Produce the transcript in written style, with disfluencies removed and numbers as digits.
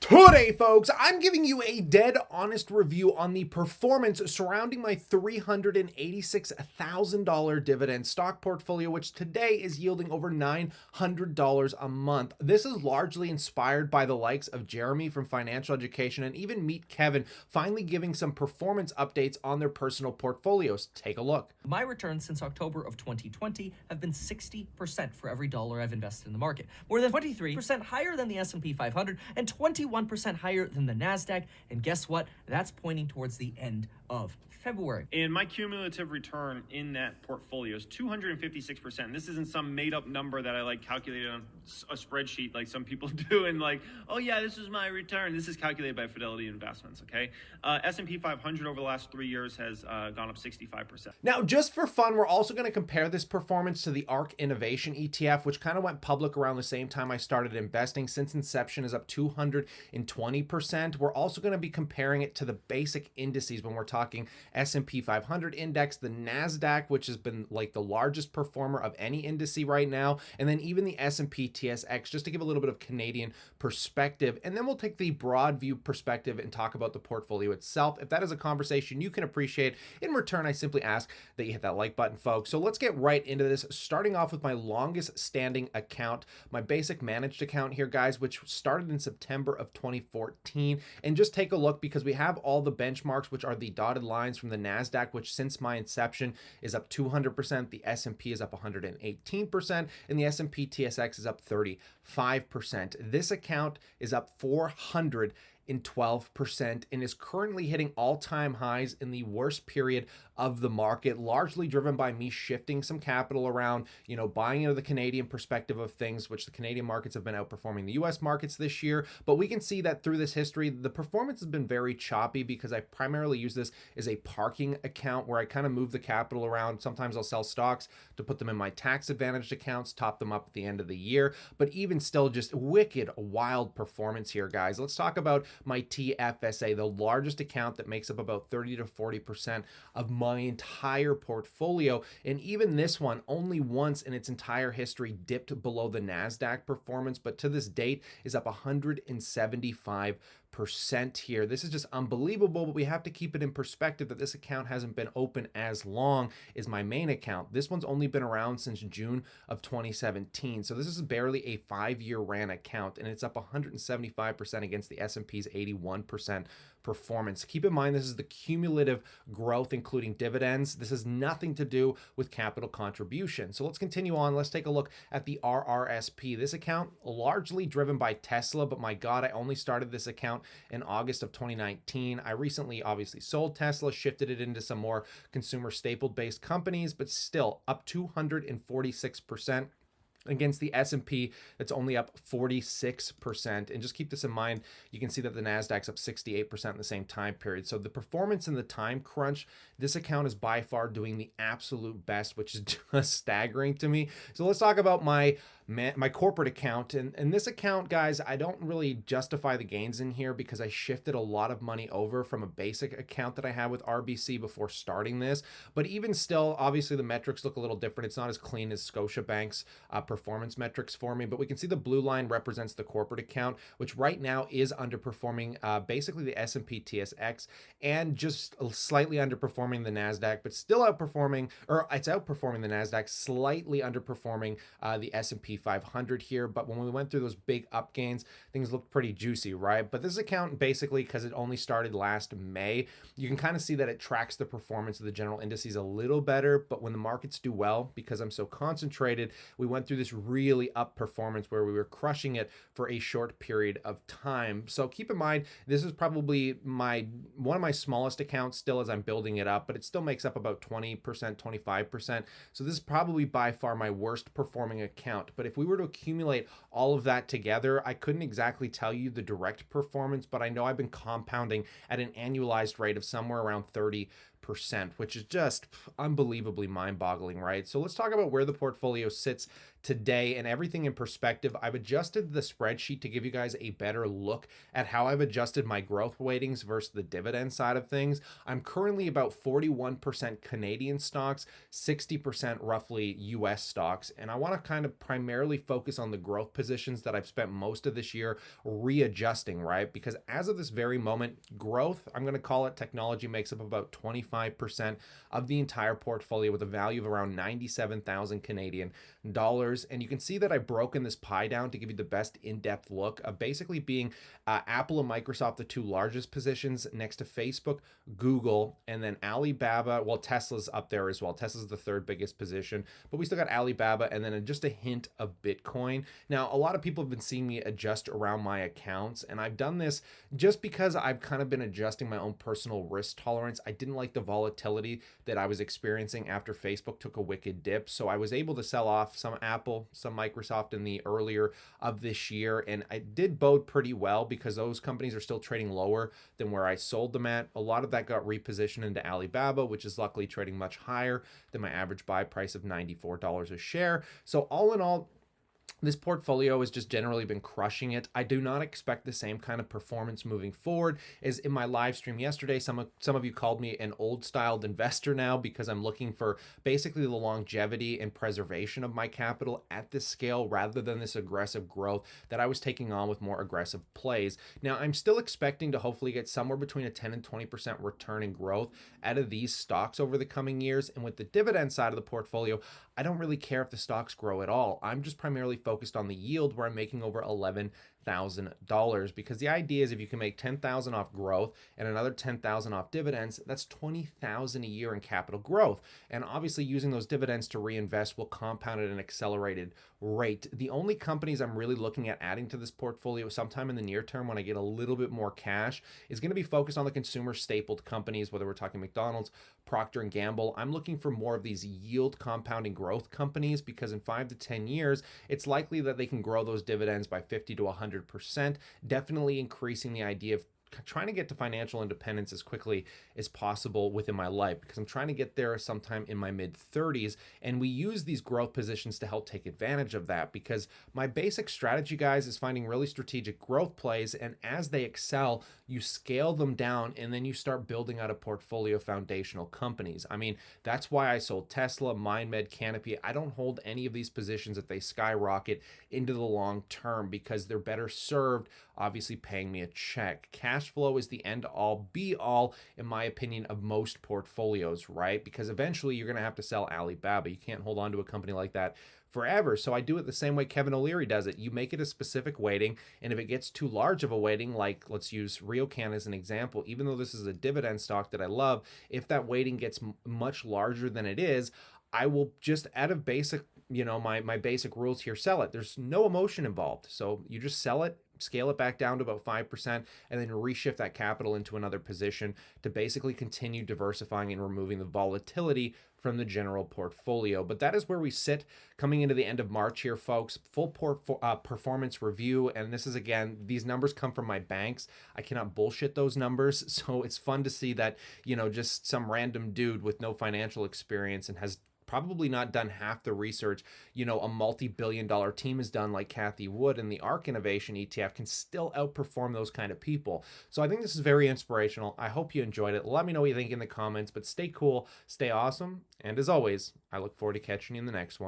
Today, folks, I'm giving you a dead honest review on the performance surrounding my $386,000 dividend stock portfolio, which today is yielding over $900 a month. This is largely inspired by the likes of Jeremy from Financial Education and even Meet Kevin finally giving some performance updates on their personal portfolios. Take a look. My returns since October of 2020 have been 60% for every dollar I've invested in the market, more than 23% higher than the S&P 500 and 21% higher than the NASDAQ. And guess what? That's pointing towards the end of February. And my cumulative return in that portfolio is 256%. This isn't some made up number that I like calculated on a spreadsheet like some people do and like, oh yeah, this is my return. This is calculated by Fidelity Investments, okay? S&P 500 over the last 3 years has gone up 65%. Now, just for fun, we're also going to compare this performance to the ARK Innovation ETF, which kind of went public around the same time I started investing. Since inception is up 220%. We're also going to be comparing it to the basic indices when we're talking S&P 500 index, the NASDAQ, which has been like the largest performer of any indice right now, and then even the S&P TSX, just to give a little bit of Canadian perspective. And then we'll take the broad view perspective and talk about the portfolio itself. If that is a conversation you can appreciate, in return, I simply ask that you hit that like button, folks. So let's get right into this, starting off with my longest standing account, my basic managed account here, guys, which started in September of 2014. And just take a look because we have all the benchmarks, which are the dotted lines from the NASDAQ, which since my inception is up 200%, the S&P is up 118%, and the S&P TSX is up 35%. This account is up 412% and is currently hitting all-time highs in the worst period of the market, largely driven by me shifting some capital around, buying into the Canadian perspective of things, which the Canadian markets have been outperforming the US markets this year. But we can see that through this history, the performance has been very choppy because I primarily use this as a parking account where I kind of move the capital around. Sometimes I'll sell stocks to put them in my tax advantaged accounts, top them up at the end of the year. But even still, just wicked, wild performance here, guys. Let's talk about my TFSA, the largest account that makes up about 30 to 40% of my entire portfolio. And even this one only once in its entire history dipped below the NASDAQ performance, but to this date is up 175% here. This is just unbelievable, but we have to keep it in perspective that this account hasn't been open as long as my main account. This one's only been around since June of 2017. So this is barely a 5-year ran account, and it's up 175% against the S&P's 81% performance. Keep in mind, this is the cumulative growth, including dividends. This has nothing to do with capital contribution. So let's continue on. Let's take a look at the RRSP. This account, largely driven by Tesla, but my God, I only started this account in August of 2019. I recently obviously sold Tesla, shifted it into some more consumer staple-based companies, but still up 246%. Against the S&P, that's only up 46%. And just keep this in mind, you can see that the NASDAQ's up 68% in the same time period. So the performance in the time crunch, this account is by far doing the absolute best, which is just staggering to me. So let's talk about my corporate account. And this account, guys, I don't really justify the gains in here because I shifted a lot of money over from a basic account that I had with RBC before starting this. But even still, obviously the metrics look a little different. It's not as clean as Scotiabank's performance metrics for me, but we can see the blue line represents the corporate account, which right now is underperforming basically the S&P TSX and just slightly underperforming the NASDAQ, but still outperforming, or it's outperforming the NASDAQ, slightly underperforming the S&P 500 here. But when we went through those big up gains, things looked pretty juicy, right? But this account, basically, because it only started last May, you can kind of see that it tracks the performance of the general indices a little better. But when the markets do well, because I'm so concentrated, we went through this really up performance where we were crushing it for a short period of time. So keep in mind, this is probably one of my smallest accounts still as I'm building it up, but it still makes up about 20%, 25%. So this is probably by far my worst performing account. But if we were to accumulate all of that together, I couldn't exactly tell you the direct performance, but I know I've been compounding at an annualized rate of somewhere around 30%. 8%, which is just unbelievably mind-boggling, right? So let's talk about where the portfolio sits today and everything in perspective. I've adjusted the spreadsheet to give you guys a better look at how I've adjusted my growth weightings versus the dividend side of things. I'm currently about 41% Canadian stocks, 60% roughly US stocks, and I want to kind of primarily focus on the growth positions that I've spent most of this year readjusting, right? Because as of this very moment, growth, I'm going to call it, technology makes up about 25% of the entire portfolio with a value of around 97,000 Canadian dollars. And you can see that I've broken this pie down to give you the best in-depth look of basically being Apple and Microsoft, the two largest positions, next to Facebook, Google, and then Alibaba. Well, Tesla's up there as well. Tesla's the third biggest position, but we still got Alibaba and then just a hint of Bitcoin. Now, a lot of people have been seeing me adjust around my accounts, and I've done this just because I've kind of been adjusting my own personal risk tolerance. I didn't like the volatility that I was experiencing after Facebook took a wicked dip, so I was able to sell off some Apple, some Microsoft in the earlier of this year, and I did bode pretty well because those companies are still trading lower than where I sold them at. A lot of that got repositioned into Alibaba, which is luckily trading much higher than my average buy price of $94 a share. So all in all, this portfolio has just generally been crushing it. I do not expect the same kind of performance moving forward. As in my live stream yesterday, some of you called me an old-styled investor now because I'm looking for basically the longevity and preservation of my capital at this scale rather than this aggressive growth that I was taking on with more aggressive plays. Now, I'm still expecting to hopefully get somewhere between a 10 and 20% return in growth out of these stocks over the coming years. And with the dividend side of the portfolio, I don't really care if the stocks grow at all. I'm just primarily focused on the yield where I'm making over $11,000 because the idea is if you can make $10,000 off growth and another $10,000 off dividends, that's $20,000 a year in capital growth. And obviously using those dividends to reinvest will compound at an accelerated rate. The only companies I'm really looking at adding to this portfolio sometime in the near term when I get a little bit more cash is going to be focused on the consumer stapled companies, whether we're talking McDonald's, Procter & Gamble. I'm looking for more of these yield compounding growth companies because in 5 to 10 years, it's likely that they can grow those dividends by 50 to 100%, definitely increasing the idea of trying to get to financial independence as quickly as possible within my life because I'm trying to get there sometime in my mid 30s, and we use these growth positions to help take advantage of that because my basic strategy, guys, is finding really strategic growth plays, and as they excel, you scale them down and then you start building out a portfolio of foundational companies. I mean, that's why I sold Tesla, MindMed, Canopy. I don't hold any of these positions if they skyrocket into the long term because they're better served obviously paying me a check. Cash flow is the end all be all, in my opinion, of most portfolios, right? Because eventually you're going to have to sell Alibaba. You can't hold on to a company like that forever. So I do it the same way Kevin O'Leary does it. You make it a specific weighting, and if it gets too large of a weighting, like let's use RioCan as an example, even though this is a dividend stock that I love, if that weighting gets much larger than it is, I will just out of basic, my basic rules here, sell it. There's no emotion involved. So you just sell it, scale it back down to about 5%, and then reshift that capital into another position to basically continue diversifying and removing the volatility from the general portfolio. But that is where we sit coming into the end of March here, folks. Full performance review. And this is, again, these numbers come from my banks. I cannot bullshit those numbers. So it's fun to see that, just some random dude with no financial experience and has probably not done half the research, a multi-billion-dollar team has done like Cathie Wood, and the ARK Innovation ETF can still outperform those kind of people. So I think this is very inspirational. I hope you enjoyed it. Let me know what you think in the comments, but stay cool, stay awesome, and as always, I look forward to catching you in the next one.